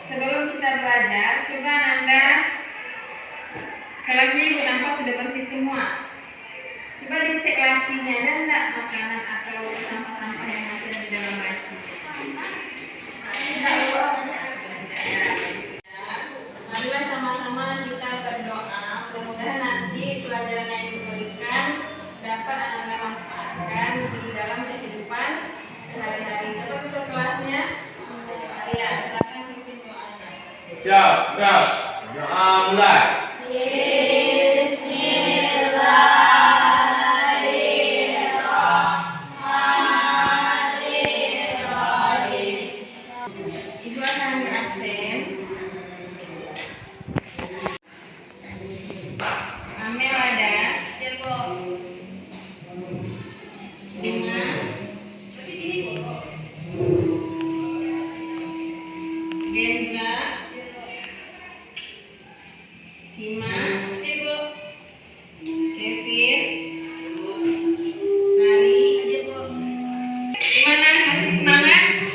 Sebelum kita belajar, coba Anda kelas ini nampak sudah bersih semua. Coba dicek lacinya, ada enggak makanan atau sampah-sampah yang masih di dalam laci? Marilah sama-sama kita berdoa. Mudah-mudahan nanti pelajaran yang diberikan dapat Anda manfaatkan di dalam kehidupan sehari-hari. Siapa ketua kelasnya? Ya, silakan pimpin doanya. Siap, siap. Doa mulai. Ibu akan ambil absen. Amel ada. Bunga. Genza. Sima. Kevin. Nari. Gimana? Masih semangat?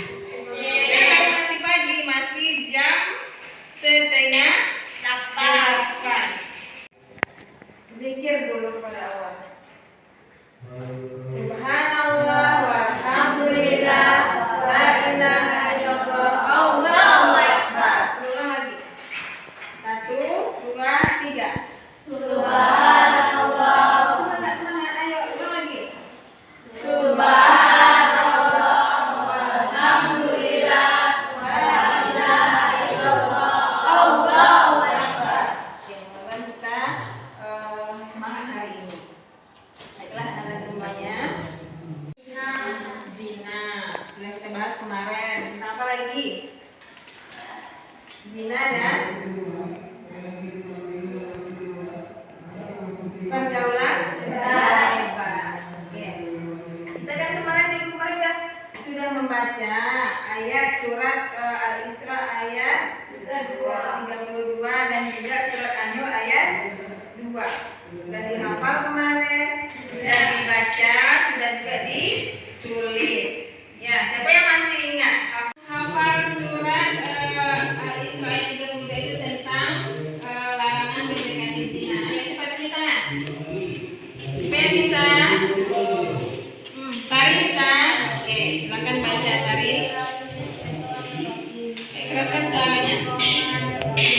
Masih pagi, masih jam 7:30. Zikir dulu pada awal. Subhanallah walhamdulillah la ilaha illallah Allahu akbar. Ulang lagi. 1, 2, 3. Subhanallah. Semangat, semangat. Ayo ulang lagi. Subhanallah. Walhamdulillah. La ilaha illallah. Allahu akbar. Oke, mudah-mudahan kita semangat hari ini. Baiklah, Anda semuanya. Zina. Sudah kita bahas kemarin. Kita apa lagi? Zina dan pergaulan bebas. Oke. Kita kan kemarin minggu kemarin sudah membaca ayat surat Al-Isra ayat 32 dan juga surat An-Nur ayat 2. Sudah dihafal kemarin, sudah dibaca, sudah juga ditulis. Ya, siapa yang masih ingat? Hafal surat Al-Isra ayat 32 itu tentang larangan mendekati zina. Ayo cepat tunjuk tangan. Siapa yang bisa? Tari bisa? Oke, silakan baca Tari. Keraskan suaranya. Tepuk tangan untuk Tari.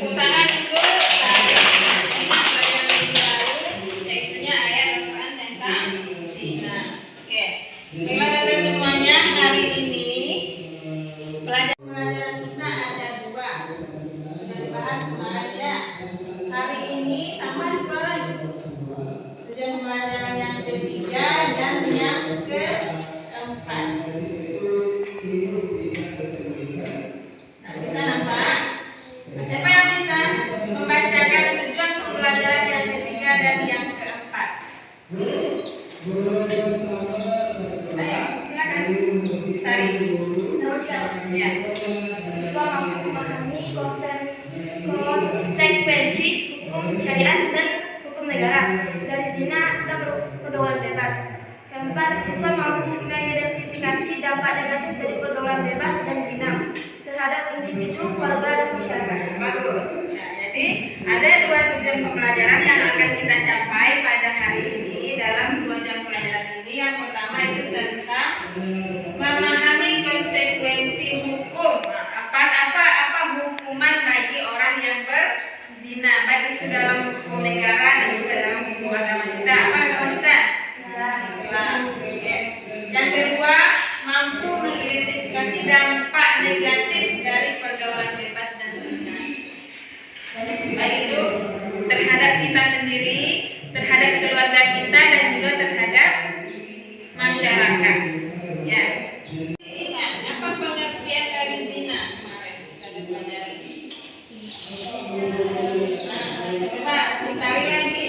Pelajaran minggu lalu, yaitunya ayat Al-Quran tentang zina. Oke, baiklah Bapak semuanya, hari ini pelajaran kita ada 2. Sudah dibahas kemarin ya. Hari ini tambah 2 lagi. Sudah pelajaran yang ketiga dan yang keempat. Nah, bisa nampak? Nah, siapa yang bisa membacakan tujuan pembelajaran yang ketiga dan yang keempat? Ayo, silakan. Sari. Ya. Siswa mampu memahami konsekuensi hukum syariat dan hukum negara dari zina dan pergaulan bebas. Keempat, siswa mampu mengidentifikasi dampak negatif dari pergaulan bebas dan zina terhadap individu, keluarga, dan masyarakat. Bagus. Nah, jadi ada 2 tujuan pembelajaran yang akan kita capai pada hari ini dalam 2 jam pelajaran ini. Yang pertama itu tentang memahami konsekuensi hukum. Apa hukuman bagi orang yang berzina, baik itu dalam hukum negara dan juga dalam hukum agama kita. Apa agama kita? Islam. Oke. Yang kedua, mampu mengidentifikasi dampak negatif dari pergaulan bebas dan zina. Baik itu terhadap kita sendiri, terhadap keluarga kita dan juga terhadap masyarakat. Ya. Ingat, apa pengertian dari zina kemarin kita pelajari? Nah, coba Sintari lagi.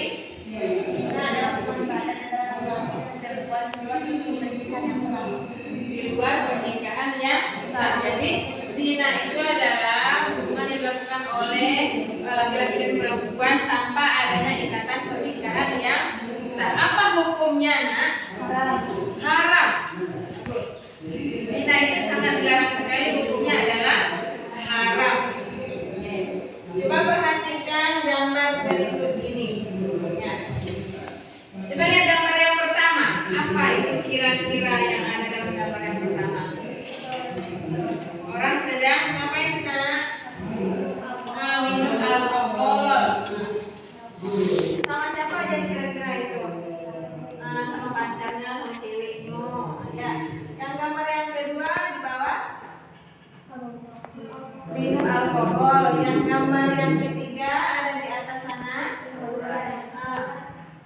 Zina adalah hubungan badan antara laki-laki dan perempuan sebelum pernikahan yang sah. Di luar pernikahan yang sah. Jadi zina itu adalah hubungan yang dilakukan oleh laki-laki dan perempuan tanpa adanya ikatan pernikahan yang sah. Apa hukumnya, Nak? Haram. Terus, zina itu sangat dilarang sekali, hukumnya adalah haram. Oke. Coba perhatikan gambar berikut ini. Ya. Coba lihat gambar yang pertama. Apa itu kira-kira yang ada dalam gambar yang pertama? Orang sedang ngapain, Nak? Minum alkohol. Sama siapa aja kira-kira itu? Sama pacarnya, sama ceweknya. Ya. Yang gambar yang kedua di bawah minum alkohol. Yang gambar yang ketiga ada di atas sana.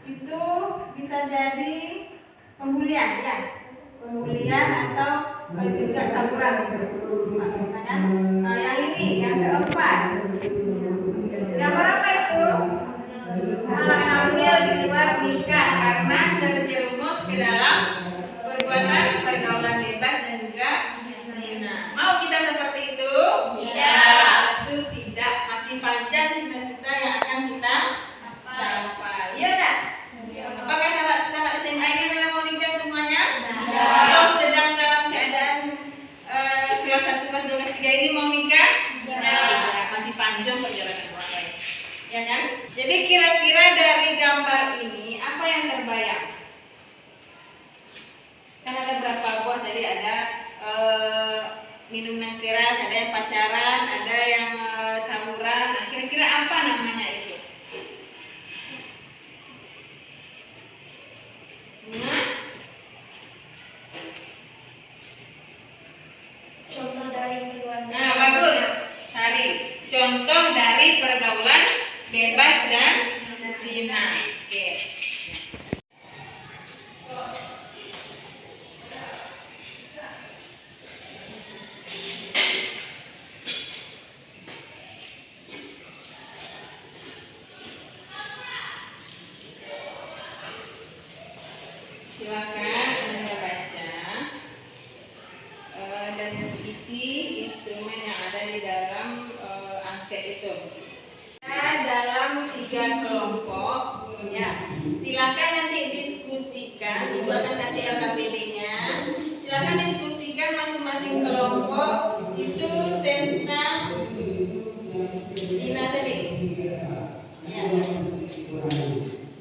Itu bisa jadi pembulian, ya. Pembulian atau juga taburan itu. Kan? Yang ini yang keempat. Gambar apa itu? Hamil di luar nikah karena terjerumus ke dalam perbuatan pergaulan bebas dan juga zina. Mau kita seperti itu? Tidak. Itu tidak. Masih panjang cita-cita yang akan kita capai. Iya enggak? Apakah tamat SMA ini adalah mau nikah semuanya? Atau sedang dalam keadaan kelas 1, kelas 2, kelas 3 ini mau nikah? Tidak. Masih panjang perjalanan kita. Ya kan? Jadi kira-kira dari gambar ini apa yang terbayang? Kan ada berapa buah tadi, ada minum yang keras, ada yang pacaran, ada yang tawuran. Nah, kira-kira apa namanya itu? Nah, Contoh dari pergaulan. nah bagus, Sari. Contoh dari pergaulan bebas dan zina. Oke. Silakan Anda baca dan isi instrumen yang ada di dalam angket itu. Dalam 3 kelompok, ya. Silakan nanti diskusikan. Ibu akan kasih LKPD-nya. Silakan diskusikan masing-masing kelompok itu tentang zina tadi. Ya.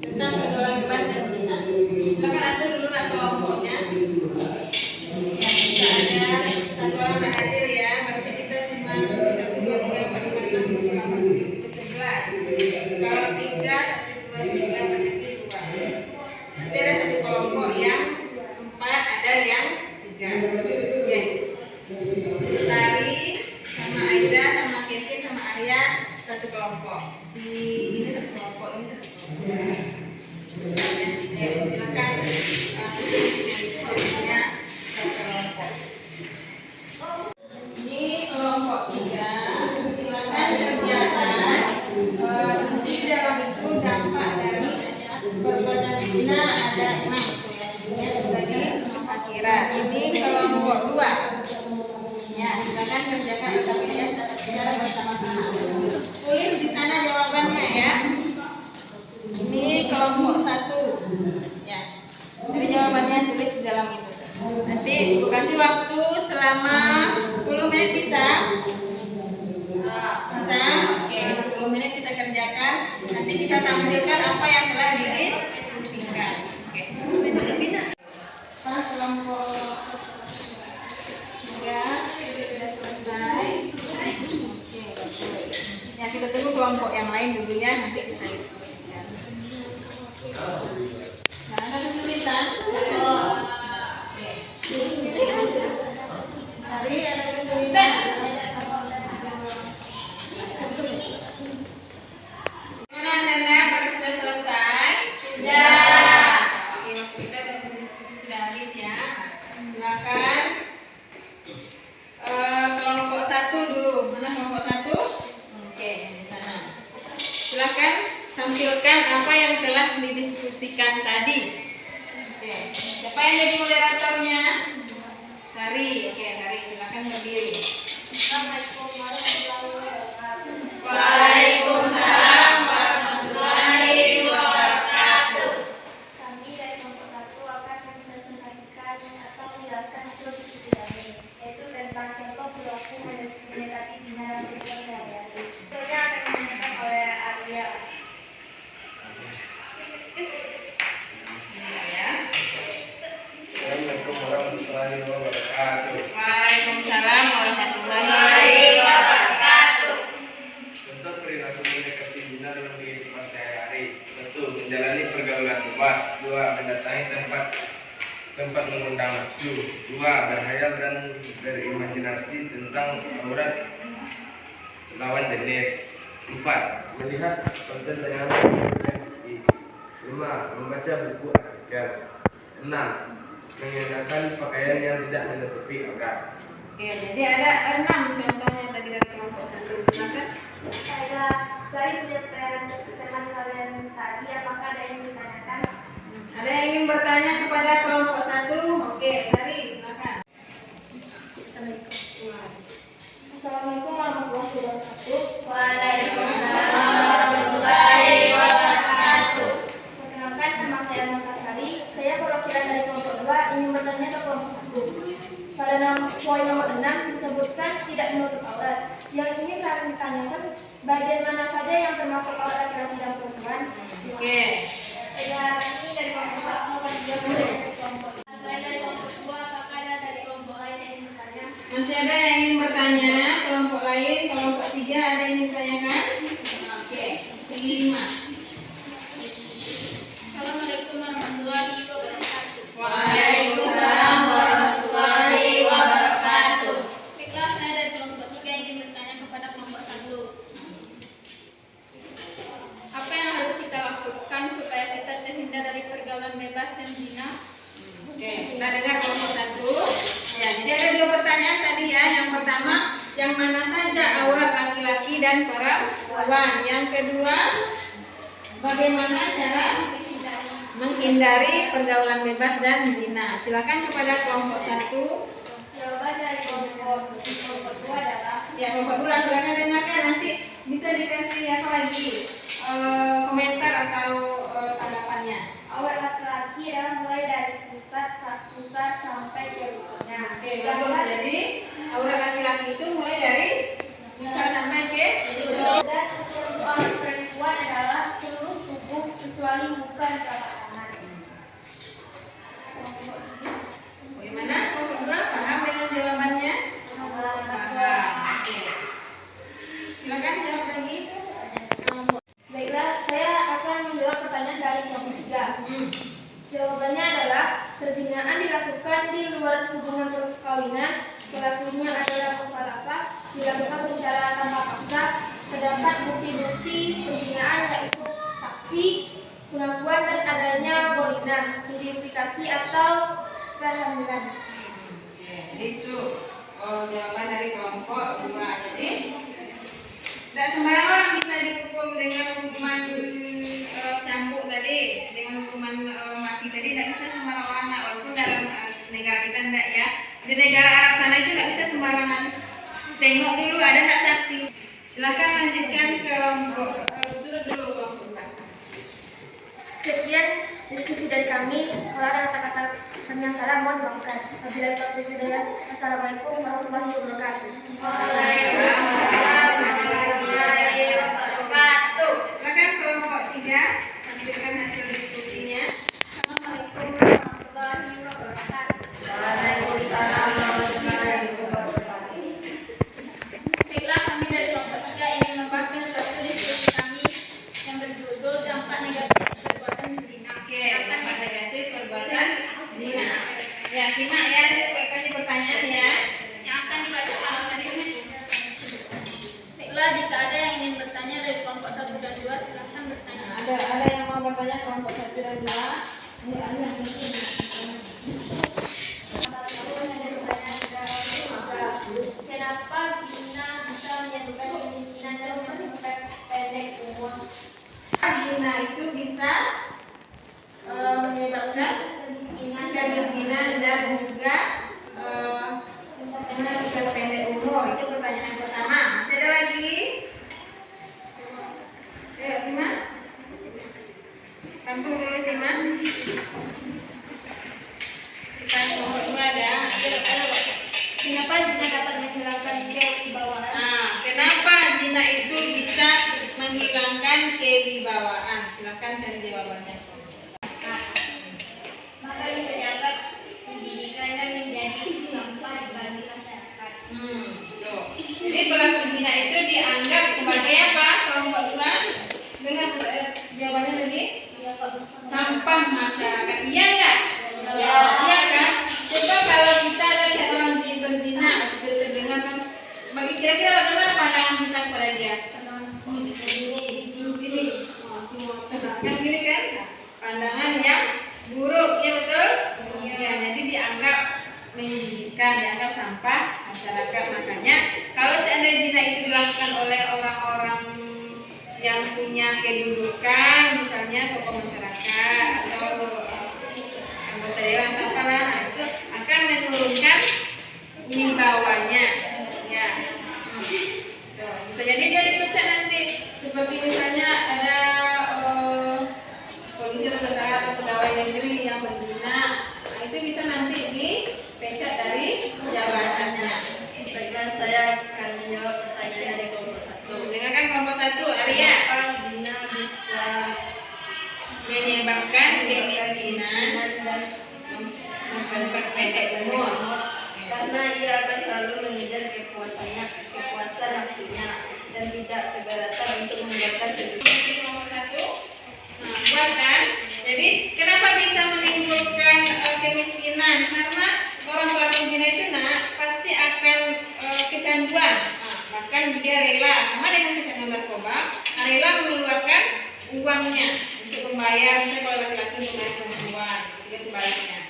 Tentang pergaulan bebas dan zina. Silakan atur dulu nak kelompoknya. Ya, kita ada 1 orang yang hadir ya. Berarti kita cuma 1, 2, 3, 4, 5, 6, 7, 8, 9, 10, 11. Kalau 3, 1, 2, 3 berarti 2. Nanti ada 1 kelompok yang 4, ada yang 3. Oke. Tari sama Aida sama Kevin sama Arya 1 kelompok. Si ini 1 kelompok, ini 1 kelompok. Silakan kelompoknya 1 kelompok. Ini kelompok 3. Silakan kerjakan isi dalam itu dampak dari perbuatan zina ada 6 tuh ya. Ini tadi akhirat. Ini kelompok 2. Ya, silakan kerjakan LKPD secara bersama-sama. Tulis di sana jawabannya ya. Ini kelompok 1. Ya. Jadi jawabannya tulis di dalam itu. Nanti Ibu kasih waktu selama 10 menit bisa? Bisa? Oke, 10 menit kita kerjakan. Nanti kita tampilkan apa yang telah didiskusikan. Oke. Kelompok 3 sudah selesai. Oke. Ya, kita tunggu kelompok yang lain dulu ya, nanti kita diskusikan. Nah, ada kesulitan? Hari ada kesulitan? Gimana Nana? Apakah sudah selesai? Sudah. Oke, waktu kita berdiskusi sudah habis ya. Silakan. Kelompok 1 dulu. Mana kelompok 1? Oke, di sana. Silakan tampilkan apa yang telah didiskusikan tadi. Oke, siapa yang jadi moderatornya? Sari. Oke, Sari, silakan berdiri. warahmatullahi wabarakatuh. Waalaikumsalam warahmatullahi wabarakatuh. Tentang perilaku mendekati zina dalam kehidupan sehari-hari. 1. Menjalani pergaulan bebas. 2. Mendatangi tempat mengundang nafsu. 2. Berhayal dan berimajinasi tentang aurat lawan jenis. 4. Melihat konten tayangan MI. 5. Membaca buku artikel. 6. Mengenakan pakaian yang tidak menutupi aurat. Oke, jadi ada 6 contohnya tadi dari kelompok 1. Silakan. Saya dari teman kalian tadi, apakah ada yang ditanyakan? Ada yang ingin bertanya kepada kelompok 1? Oke, Sari, silakan. Assalamualaikum warahmatullahi wabarakatuh. Waalaikumsalam warahmatullahi wabarakatuh. Perkenalkan, nama saya Makasari. Saya perwakilan dari kelompok 2 ingin bertanya ke kelompok 1. Pada poin nomor 6 disebutkan tidak menutup aurat. Yang ini kami tanyakan, bagian mana saja yang termasuk aurat laki-laki dan perempuan? Oke. Saya ini dari kelompok 1 dari kelompok. Saya dari kelompok 2, apakah ada dari kelompok lain yang ingin bertanya? Masih ada yang ingin bertanya? Kelompok lain, kelompok 3 ada yang ingin ditanyakan? Oke, simak. Assalamualaikum warahmatullahi wabarakatuh. Waalaikumsalam warahmatullahi wabarakatuh. Baiklah, saya dari kelompok 3 ingin bertanya kepada kelompok 1. Apa yang harus kita lakukan supaya kita terhindar dari pergaulan bebas dan zina? Oke, kita dengar kelompok 1. Ya, jadi ada 2 pertanyaan tadi ya. Yang pertama, yang mana saja aurat laki-laki dan perempuan. Yang kedua, bagaimana cara menghindari pergaulan bebas dan zina. Silakan kepada kelompok 1. Jawaban dari kelompok 2 adalah Ya, kelompok 2 silakan dengarkan, nanti bisa dikasih apa lagi komentar atau tanggapannya. aurat laki-laki adalah mulai dari pusat sampai ke lututnya. Oke, bagus. Jadi aurat laki-laki itu mulai dari pusat sampai ke lutut. Dan untuk aurat perempuan adalah seluruh tubuh kecuali muka dan telapak tangan. Bagaimana? Kelompok 2 paham dengan jawabannya? Oke. Silakan jawab lagi. Baiklah, saya akan menjawab pertanyaan dari kelompok 3. Jawabannya adalah perzinahan dilakukan di luar hubungan perkawinan. Pelakunya adalah kepala dilakukan secara tanpa paksa. Terdapat bukti-bukti perzinahan yaitu saksi, pengakuan dan adanya bolinah, identifikasi atau kehamilan. Jadi itu jawaban dari kelompok 2. Jadi tidak sembarang orang bisa dihukum dengan hukuman cambuk tadi, dengan hukuman mati tadi. Tidak bisa sembarang orang, walaupun dalam negara kita tidak ya. Di negara Arab sana itu tidak bisa sembarangan. Tengok dulu ada tidak saksi. Silakan lanjutkan ke kelompok dulu kelompok 4. Sekian diskusi dari kami. Kalau ada kata-kata kami yang salah, mohon dimaafkan. Wabillahi taufiq wal hidayah. Assalamualaikum warahmatullahi wabarakatuh. Silakan kelompok 3 lanjutkan hasil diskusinya. Assalamualaikum warahmatullahi wabarakatuh. Baiklah, kami dari kelompok 3 ingin membahas suatu diskusi kami yang berjudul dampak negatif perbuatan zina. Oke, dampak negatif perbuatan zina. Ya, simak ya, kasih pertanyaan ya. Yang akan dibaca alasan ini. Baiklah, jika ada yang ingin bertanya dari kelompok 1 dan 2, silahkan bertanya. Ada yang mau bertanya kelompok 1 dan 2? Kenapa zina bisa menyebabkan kemiskinan dan menyebabkan pendek umur? Zina itu bisa menyebabkan kemiskinan dan juga menyebabkan pendek umur. Itu pertanyaan yang pertama. Masih ada lagi? Ayo, simak. Tampung dulu simak. Kita kelompok 2 ada. Kenapa zina dapat menghilangkan kewibawaan? Kenapa zina itu bisa menghilangkan kewibawaan? Silakan cari jawabannya. Maka bisa dianggap menjadikan dan menjadi menjijikkan, dianggap sampah masyarakat. Makanya kalau seandainya zina itu dilakukan oleh orang-orang yang punya kedudukan, misalnya tokoh masyarakat atau anggota dewan atau apalah, nah, itu akan menurunkan wibawanya, ya. Tuh, bisa jadi dia dipecat nanti, seperti misalnya ada polisi atau tentara atau pegawai negeri yang berzina, nah, itu bisa nanti dipecat dari jabatannya. Baiklah, saya akan menjawab pertanyaan dari kelompok 1. Dengarkan kelompok 1, Arya. Apakah zina bisa Menyebabkan kemiskinan dan memperpendek umur. karena ia akan selalu mengejar kepuasan nafsunya dan tidak keberatan untuk mengeluarkan sedikit. Nomor 1, nah, buat kan? Jadi kenapa bisa menimbulkan kemiskinan? Karena orang pelaku zina itu pasti akan kecanduan. Nah, bahkan dia rela, sama dengan kecanduan narkoba, rela mengeluarkan uangnya untuk membayar, misalnya kalau laki-laki membayar perempuan, juga sebaliknya.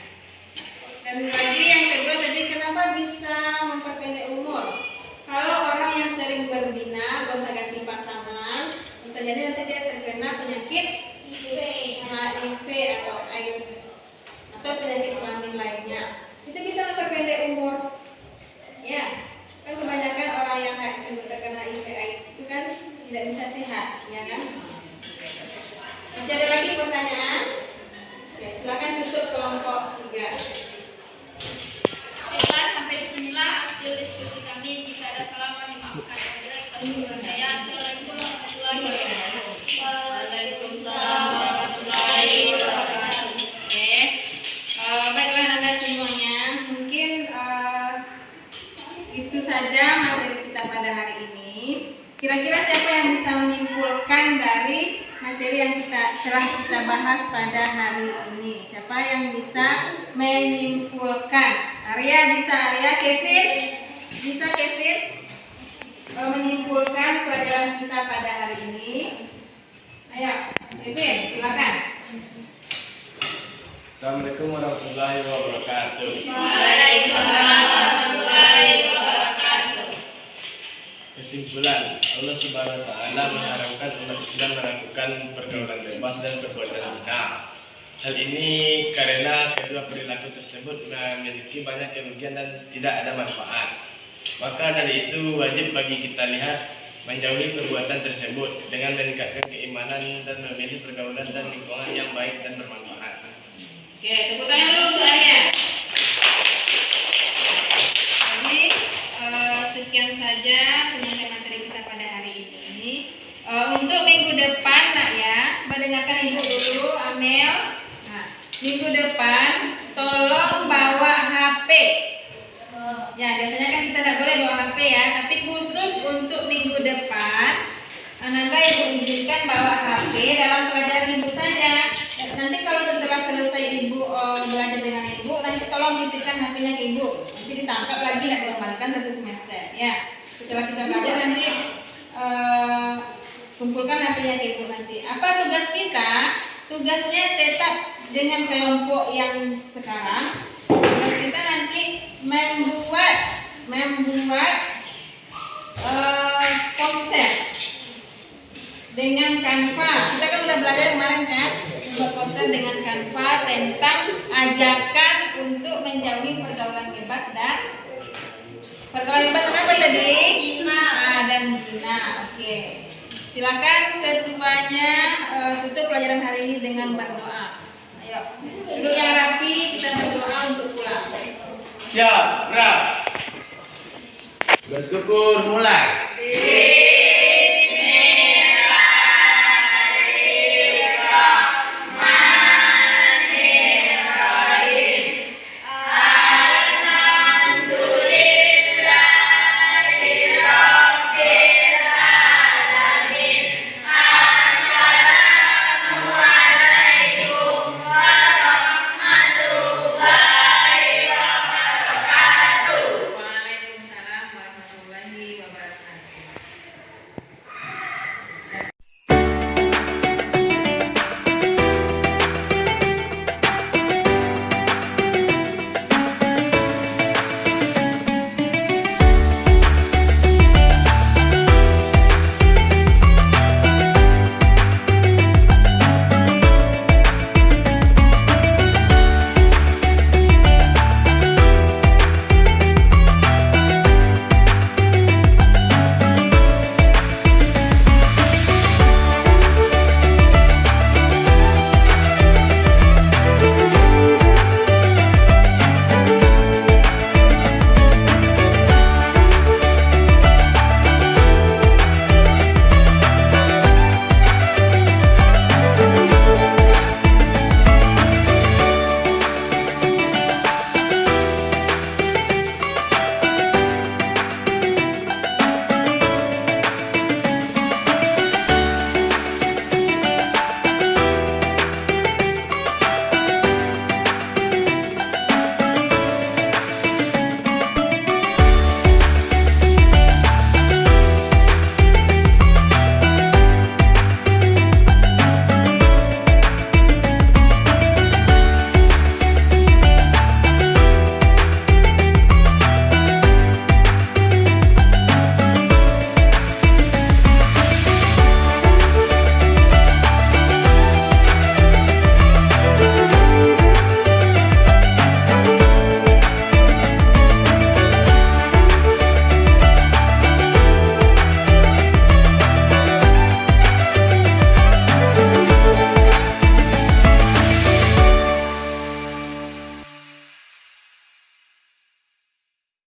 Dan lagi yang kedua tadi, kenapa bisa memperpendek umur? Kalau orang yang sering berzina, gonta-ganti pasangan, bisa jadi nanti dia terkena penyakit HIV atau AIDS atau penyakit kelamin lainnya. Itu bisa memperpendek umur. Ya, kan kebanyakan orang yang terkena HIV AIDS itu kan tidak bisa sehat, ya kan? Masih ada lagi pertanyaan? Oke, silakan tutup kelompok 3. Baiklah, sampai di sinilah hasil diskusi kami. Jika ada salah kami maafkan. Assalamualaikum warahmatullahi wabarakatuh. Waalaikumsalam warahmatullahi wabarakatuh. Oke, baiklah Anda semuanya. Mungkin itu saja materi kita pada hari ini. Kira-kira siapa yang bisa menyimpulkan dari materi yang telah kita bahas pada hari ini? Siapa yang bisa menyimpulkan? Arya bisa, Arya. Kevin bisa, Kevin menyimpulkan pelajaran kita pada hari ini. Ayo, Kevin, silakan. Assalamualaikum warahmatullahi wabarakatuh. Waalaikumsalam warahmatullahi wabarakatuh. Kesimpulan, Allah Subhanahu wa taala mengharamkan umat Islam melakukan pergaulan bebas dan perbuatan zina. Hal ini karena kedua perilaku tersebut memiliki banyak kerugian dan tidak ada manfaat. Maka dari itu wajib bagi kita lihat menjauhi perbuatan tersebut dengan meningkatkan keimanan dan memilih pergaulan dan lingkungan yang baik dan bermanfaat. Oke, tepuk tangan dulu untuk Arya. Jadi sekian saja penyampaian materi kita pada hari ini. Untuk minggu depan, nak ya, coba dengarkan ibu dulu, Amel. Nah, minggu depan tolong bawa HP. Ya, biasanya kan kita tidak boleh bawa HP ya, tapi khusus untuk minggu depan, Ananda ibu izinkan bawa HP dalam pelajaran ibu saja. Nanti kalau setelah selesai ibu belajar dengan ibu, nanti tolong titipkan HP-nya ke ibu. Nanti ditangkap lagi dan dikembalikan 1 semester. Ya, setelah kita belajar nanti kumpulkan HP-nya ke ibu nanti. Apa tugas kita? Tugasnya tetap dengan kelompok yang sekarang. Tugas kita nanti membuat poster dengan Canva. Kita kan sudah belajar kemarin kan, membuat poster dengan Canva tentang ajakan untuk menjauhi pergaulan bebas dan apa tadi? Zina. Dan zina. Oke. Silakan ketuanya tutup pelajaran hari ini dengan berdoa. Ayo, duduk yang rapi, kita berdoa untuk pulang. Siap, bersyukur mulai.